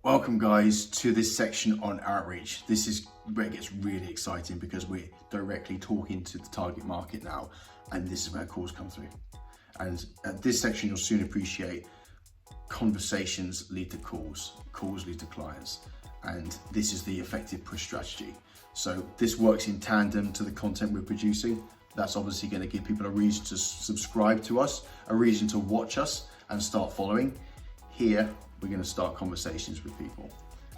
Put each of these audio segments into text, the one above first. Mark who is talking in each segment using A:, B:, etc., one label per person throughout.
A: Welcome guys to this section on outreach. This is where it gets really exciting because we're directly talking to the target market now, and this is where calls come through. And at this section, you'll soon appreciate conversations lead to calls, calls lead to clients, and this is the effective push strategy. So this works in tandem to the content we're producing. That's obviously going to give people a reason to subscribe to us, a reason to watch us and start following. Here, we're going to start conversations with people.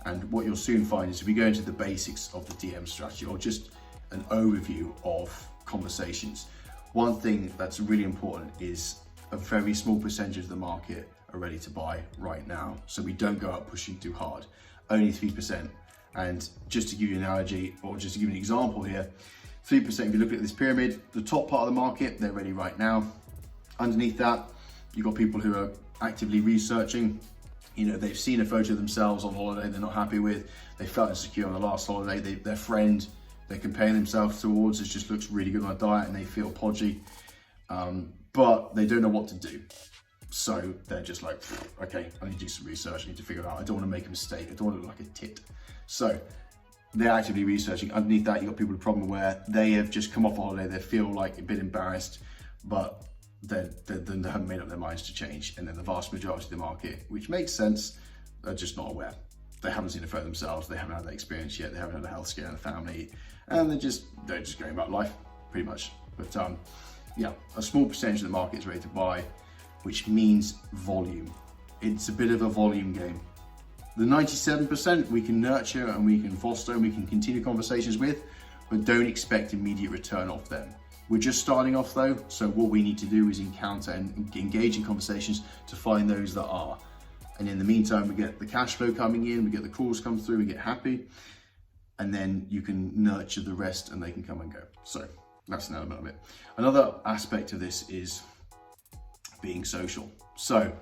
A: And what you'll soon find is if we go into the basics of the DM strategy, or just an overview of conversations, one thing that's really important is a very small percentage of the market are ready to buy right now. So we don't go out pushing too hard, only 3%. And just to give you an analogy, or just to give you an example here, 3%, if you look at this pyramid, the top part of the market, they're ready right now. Underneath that, you've got people who are actively researching. You know, they've seen a photo of themselves on holiday they're not happy with, they felt insecure on the last holiday, their friend they're comparing themselves towards, it just looks really good on a diet and they feel podgy, but they don't know what to do. So they're just like, okay, I need to do some research, I need to figure it out, I don't want to make a mistake, I don't want to look like a tit. So they're actively researching. Underneath that, you've got people with a problem where they have just come off a holiday, they feel like a bit embarrassed, but they haven't made up their minds to change. And then the vast majority of the market, which makes sense, are just not aware. They haven't seen it for themselves, they haven't had that experience yet, they haven't had a health scare in the family, and they're just going about life, pretty much. But yeah, a small percentage of the market is ready to buy, which means volume. It's a bit of a volume game. The 97% we can nurture and we can foster and we can continue conversations with, but don't expect immediate return off them. We're just starting off though, so what we need to do is encounter and engage in conversations to find those that are. And in the meantime, we get the cash flow coming in, we get the calls come through, we get happy, and then you can nurture the rest and they can come and go. So that's an element of it. Another aspect of this is being social. So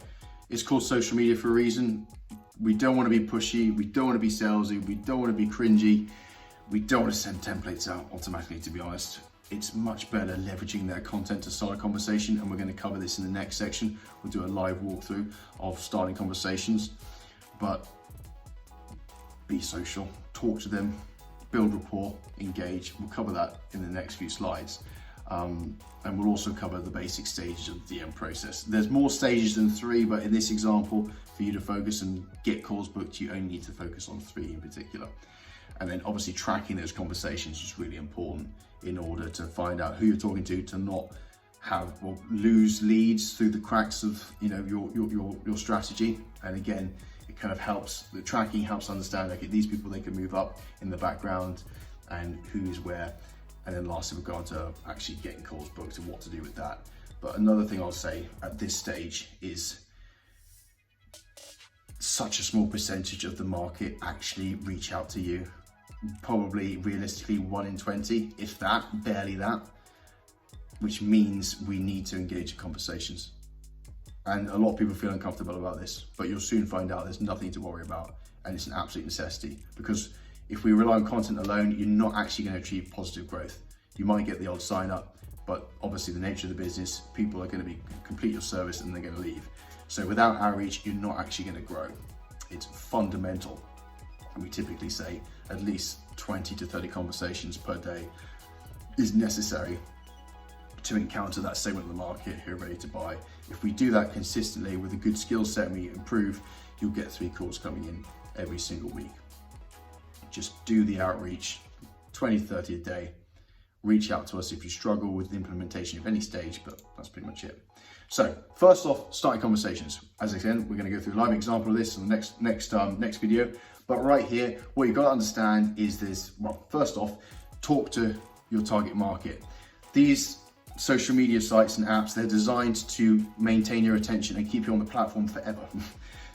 A: it's called social media for a reason. We don't want to be pushy, we don't want to be salesy, we don't want to be cringy, we don't want to send templates out automatically, to be honest. It's much better leveraging their content to start a conversation, and we're going to cover this in the next section. We'll do a live walkthrough of starting conversations, but be social, talk to them, build rapport, engage. We'll cover that in the next few slides. And we'll also cover the basic stages of the DM process. There's more stages than 3, but in this example, for you to focus and get calls booked, you only need to focus on 3 in particular. And then obviously tracking those conversations is really important in order to find out who you're talking to not have or lose leads through the cracks of your strategy. And again, it kind of helps, the tracking helps understand, okay, these people, they can move up in the background and who is where. And then lastly, we've gone to actually getting calls booked and what to do with that. But another thing I'll say at this stage is such a small percentage of the market actually reach out to you. Probably realistically 1 in 20, if that, barely that, which means we need to engage in conversations. And a lot of people feel uncomfortable about this, but you'll soon find out there's nothing to worry about, and it's an absolute necessity, because if we rely on content alone, you're not actually going to achieve positive growth. You might get the odd sign up, but obviously the nature of the business, people are going to complete your service and they're going to leave. So without outreach, you're not actually going to grow. It's fundamental. And we typically say at least 20 to 30 conversations per day is necessary to encounter that segment of the market who are ready to buy. If we do that consistently with a good skill set and we improve, you'll get 3 calls coming in every single week. Just do the outreach, 20, 30 a day. Reach out to us if you struggle with the implementation of any stage, but that's pretty much it. So first off, starting conversations. As I said, we're going to go through a live example of this in the next video. But right here, what you've got to understand is this. Well, first off, talk to your target market. These social media sites and apps, they're designed to maintain your attention and keep you on the platform forever.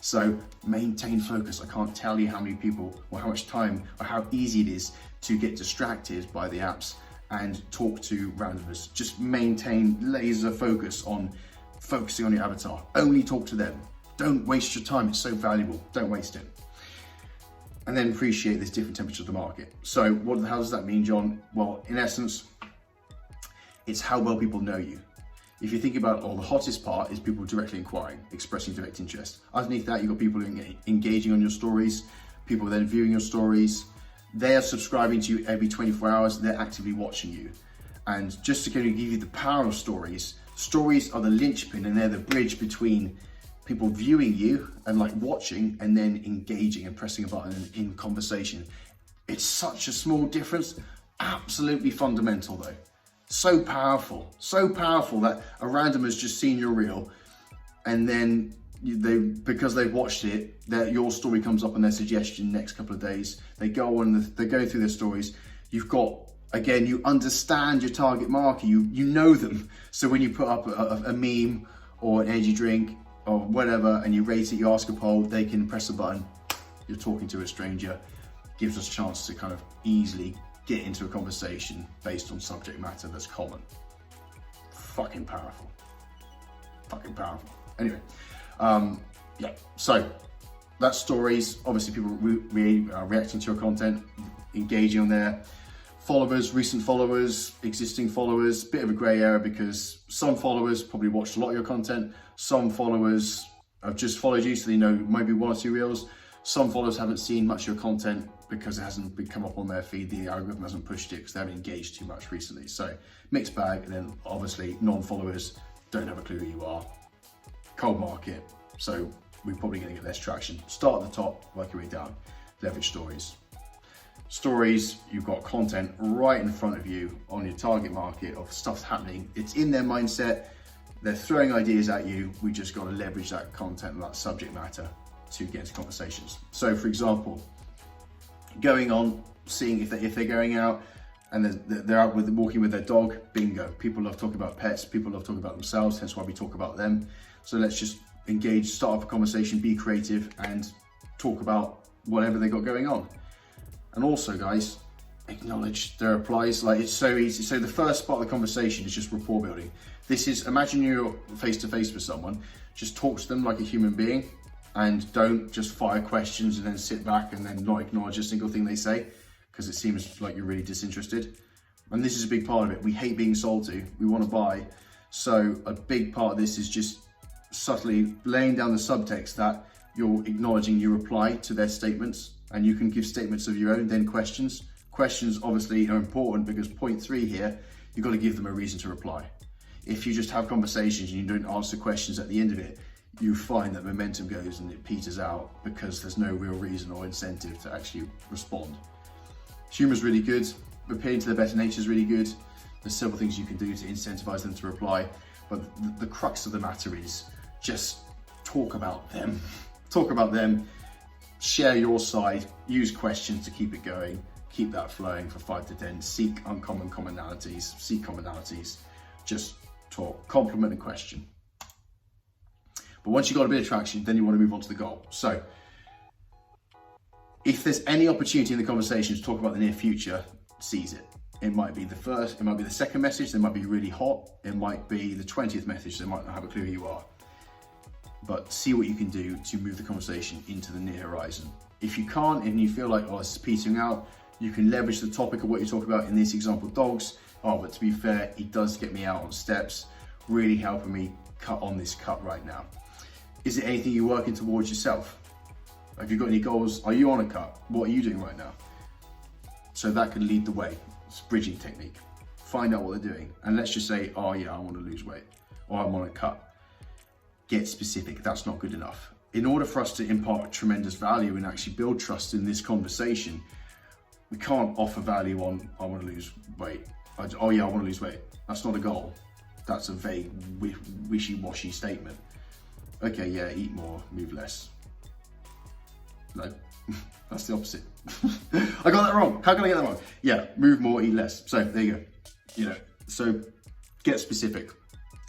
A: So maintain focus. I can't tell you how many people or how much time or how easy it is to get distracted by the apps and talk to randomers. Just maintain laser focus on focusing on your avatar. Only talk to them. Don't waste your time. It's so valuable. Don't waste it. And then appreciate this different temperature of the market. So what the hell does that mean, John? Well, in essence, it's how well people know you. If you think about, the hottest part is people directly inquiring, expressing direct interest. Underneath that, you've got people engaging on your stories, people then viewing your stories. They are subscribing to you every 24 hours, they're actively watching you. And just to kind of give you the power of stories, stories are the linchpin and they're the bridge between people viewing you and like watching and then engaging and pressing a button in conversation. It's such a small difference, absolutely fundamental though. So powerful that a random has just seen your reel and then because they've watched it, your story comes up on their suggestion next couple of days. They go on, they go through their stories. You've got, again, you understand your target market, you know them. So when you put up a meme or an energy drink or whatever and you rate it, you ask a poll, they can press a button. You're talking to a stranger. Gives us a chance to kind of easily get into a conversation based on subject matter that's common. Fucking powerful. Anyway, yeah, so that's stories. Obviously people reacting to your content, engaging on there. Followers, recent followers, existing followers, bit of a grey area because some followers probably watched a lot of your content. Some followers have just followed you, so they know maybe one or two reels. Some followers haven't seen much of your content because it hasn't come up on their feed. The algorithm hasn't pushed it because they haven't engaged too much recently. So mixed bag, and then obviously non-followers don't have a clue who you are. Cold market, so we're probably gonna get less traction. Start at the top, work your way down. Leverage stories. Stories, you've got content right in front of you on your target market of stuff happening. It's in their mindset. They're throwing ideas at you. We just got to leverage that content and that subject matter to get into conversations. So for example, going on, seeing if they're going out and they're out walking with their dog, bingo. People love talking about pets, people love talking about themselves, hence why we talk about them. So let's just engage, start up a conversation, be creative and talk about whatever they got going on. And also guys, acknowledge their replies. Like, it's so easy. So the first part of the conversation is just rapport building. This is, imagine you're face to face with someone, just talk to them like a human being and don't just fire questions and then sit back and then not acknowledge a single thing they say because it seems like you're really disinterested. And this is a big part of it. We hate being sold to, we want to buy. So a big part of this is just subtly laying down the subtext that you're acknowledging your reply to their statements, and you can give statements of your own, then questions. Questions obviously are important because point 3 here, you've got to give them a reason to reply. If you just have conversations and you don't answer questions at the end of it, you find that momentum goes and it peters out because there's no real reason or incentive to actually respond. Humor's really good, appealing to their better nature is really good. There's several things you can do to incentivize them to reply, but the crux of the matter is just talk about them. Talk about them, share your side, use questions to keep it going, keep that flowing for 5 to 10, seek uncommon commonalities, just talk, compliment and question. But once you've got a bit of traction, then you want to move on to the goal. So if there's any opportunity in the conversation to talk about the near future, seize it. It might be the first, it might be the second message, they might be really hot, it might be the 20th message, they might not have a clue who you are. But see what you can do to move the conversation into the near horizon. If you can't and you feel like, oh, this is petering out, you can leverage the topic of what you talk about. In this example, dogs. Oh, but to be fair, he does get me out on steps, really helping me cut on this cut right now. Is it anything you're working towards yourself? Have you got any goals? Are you on a cut? What are you doing right now? So that can lead the way. It's a bridging technique. Find out what they're doing. And let's just say, oh yeah, I want to lose weight or I'm on a cut. Get specific, that's not good enough. In order for us to impart tremendous value and actually build trust in this conversation, we can't offer value on, I want to lose weight. Oh yeah, I want to lose weight. That's not a goal. That's a vague, wishy-washy statement. Okay, yeah, eat more, move less. No, that's the opposite. I got that wrong. How can I get that wrong? Yeah, move more, eat less. So there you go. So get specific,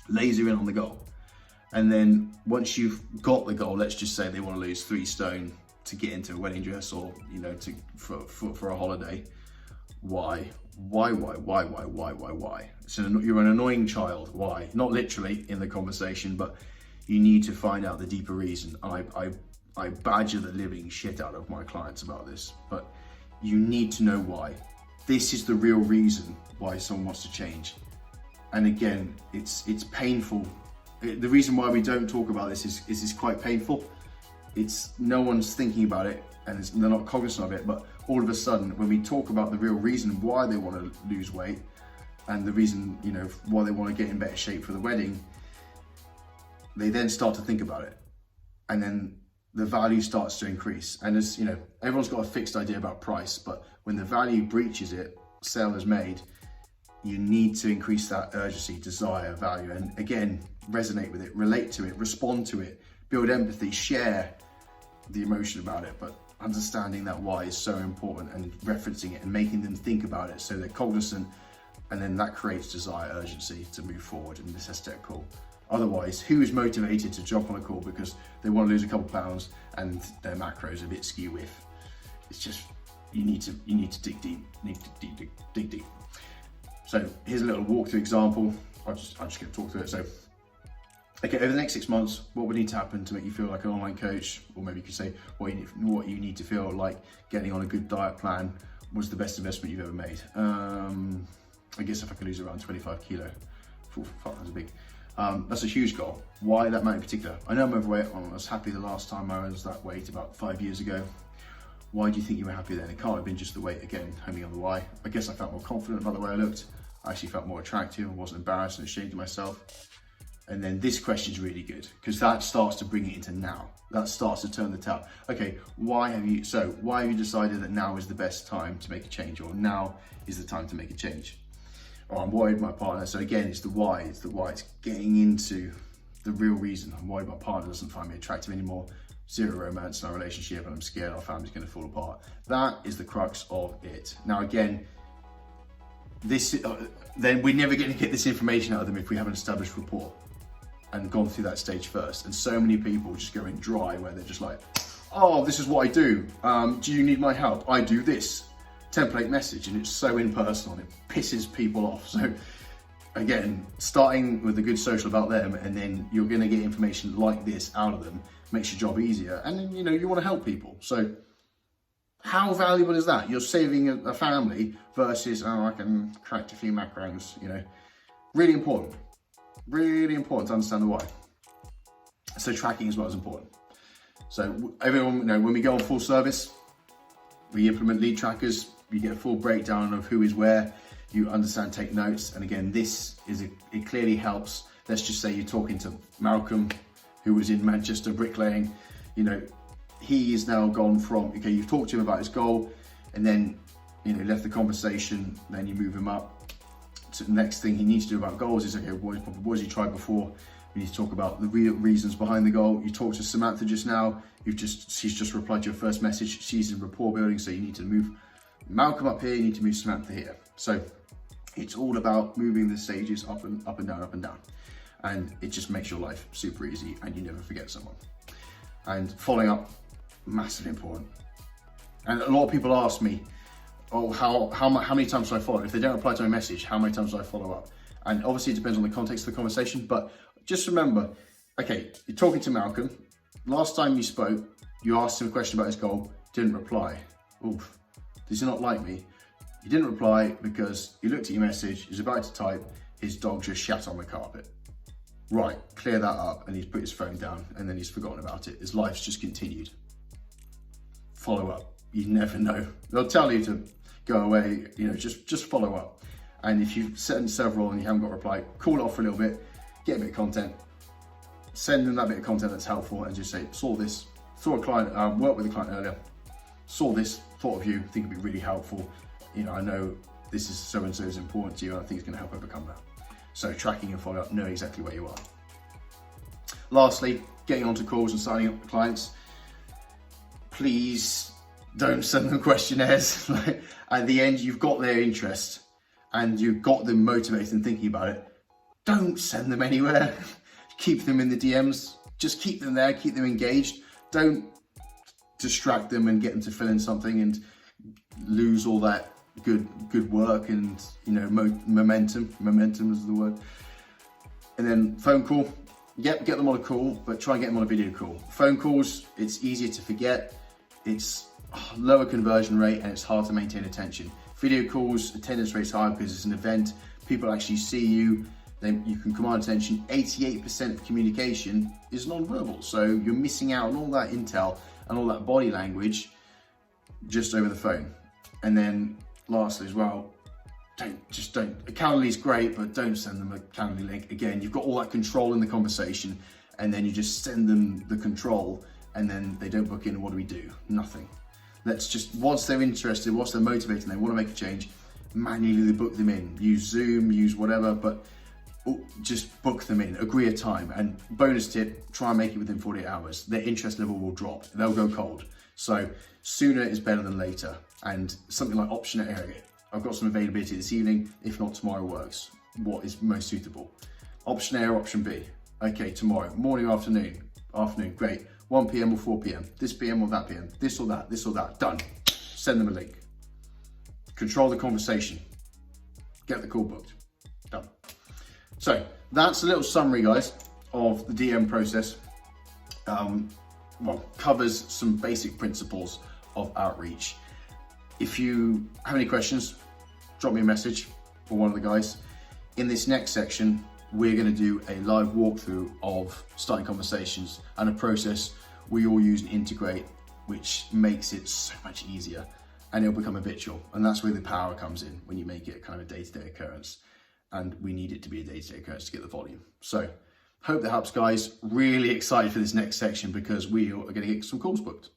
A: laser in on the goal. And then once you've got the goal, let's just say they want to lose 3 stone to get into a wedding dress or, for a holiday. Why? So you're an annoying child. Why? Not literally in the conversation, but you need to find out the deeper reason. I badger the living shit out of my clients about this, but you need to know why. This is the real reason why someone wants to change. And again, it's painful. The reason why we don't talk about this is it's quite painful. It's no one's thinking about it, and they're not cognizant of it, but all of a sudden, when we talk about the real reason why they want to lose weight, and the reason, you know, why they want to get in better shape for the wedding, they then start to think about it. And then the value starts to increase. And as you know, everyone's got a fixed idea about price, but when the value breaches it, sale is made, you need to increase that urgency, desire, value, and again, resonate with it, relate to it, respond to it, build empathy, share the emotion about it. But understanding that why is so important, and referencing it and making them think about it so they're cognizant, and then that creates desire, urgency to move forward and necessitate a call. Otherwise, who is motivated to jump on a call because they want to lose a couple pounds and their macros are a bit skew with? It's just, you need to dig deep, dig deep. So here's a little walkthrough example. I'm just going to talk through it. So, okay, over the next 6 months, what would need to happen to make you feel like an online coach? Or maybe you could say what you need to feel like getting on a good diet plan was the best investment you've ever made. I guess if I could lose around 25 kilo, that's big. That's a huge goal. Why that amount in particular? I know I'm overweight. I was happy the last time I was that weight about 5 years ago. Why do you think you were happy then? It can't have been just the weight. Again, homing on the why. I guess I felt more confident about the way I looked. I actually felt more attractive. I wasn't embarrassed and ashamed of myself. And then this question is really good, because that starts to bring it into now. That starts to turn the tap. Okay, why have you decided that now is the best time to make a change, or now is the time to make a change? Or I'm worried my partner. So again, it's the why. It's getting into the real reason. I'm worried my partner doesn't find me attractive anymore. Zero romance in our relationship, and I'm scared our family's going to fall apart. That is the crux of it. Now again, then we're never going to get this information out of them if we haven't established rapport and gone through that stage first. And so many people just go in dry, where they're just like, oh, this is what I do. Do you need my help? I do this. Template message, and it's so impersonal and it pisses people off. So again, starting with a good social about them, and then you're going to get information like this out of them, makes your job easier. And then, you know, you want to help people. So how valuable is that? You're saving a family versus, oh, I can correct a few macros, you know. Really important to understand the why. So tracking as well is important. So everyone, you know, when we go on full service, we implement lead trackers. You get a full breakdown of who is where. You understand, take notes. And again, it clearly helps. Let's just say you're talking to Malcolm, who was in Manchester bricklaying. You know, he is now gone from, okay, you've talked to him about his goal, and then, you know, left the conversation, then you move him up to the next thing he needs to do about goals is, okay, what has he tried before? We need to talk about the real reasons behind the goal. You talked to Samantha just now. She's just replied to your first message. She's in rapport building, so you need to move Malcolm up here. You need to move Samantha here. So it's all about moving the stages up and down, up and down, and it just makes your life super easy, and you never forget someone. And following up, massively important. And a lot of people ask me, oh, how many times do I follow? If they don't reply to my message, how many times do I follow up? And obviously it depends on the context of the conversation, but just remember, okay, you're talking to Malcolm. Last time you spoke, you asked him a question about his goal, didn't reply. Oof, does he not like me? He didn't reply because he looked at your message, he's about to type, his dog just shat on the carpet. Right, clear that up, and he's put his phone down, and then he's forgotten about it. His life's just continued. Follow up. You never know. They'll tell you to go away, you know, just follow up. And if you've sent several and you haven't got a reply, call it off for a little bit, get a bit of content, send them that bit of content that's helpful, and just say, saw this, saw a client, worked with a client earlier, saw this, thought of you, think it'd be really helpful. You know, I know this is so-and-so is important to you, and I think it's gonna help overcome that. So tracking and follow up, know exactly where you are. Lastly, getting onto calls and signing up with clients. Please don't send them questionnaires. At the end, you've got their interest and you've got them motivated and thinking about it. Don't send them anywhere. Keep them in the DMs. Just keep them there, keep them engaged. Don't distract them and get them to fill in something and lose all that good work and, you know, momentum is the word. And then phone call, get them on a call, but try and get them on a video call. Phone calls, it's easier to forget, it's lower conversion rate, and it's hard to maintain attention. Video calls, attendance rate's higher because it's an event, people actually see you, then you can command attention. 88% of communication is non-verbal. So you're missing out on all that intel and all that body language just over the phone. And then lastly as well, don't, a Calendly is great, but don't send them a Calendly link. Again, you've got all that control in the conversation, and then you just send them the control, and then they don't book in. What do we do? Nothing. Let's just, once they're interested, once they're motivated, and they want to make a change, manually book them in. Use Zoom, use whatever, but just book them in, agree a time. And bonus tip, try and make it within 48 hours. Their interest level will drop, they'll go cold. So sooner is better than later. And something like option area, I've got some availability this evening, if not tomorrow works. What is most suitable? Option A or option B? Okay, tomorrow, morning, afternoon, great. 1 PM or 4 PM, this PM or that PM, this or that, done. Send them a link. Control the conversation. Get the call booked, done. So that's a little summary, guys, of the DM process. Well, covers some basic principles of outreach. If you have any questions, drop me a message or one of the guys. In this next section, we're going to do a live walkthrough of starting conversations and a process we all use and integrate, which makes it so much easier, and it'll become habitual. And that's where the power comes in, when you make it kind of a day-to-day occurrence. And we need it to be a day-to-day occurrence to get the volume. So hope that helps, guys. Really excited for this next section because we are going to get some calls booked.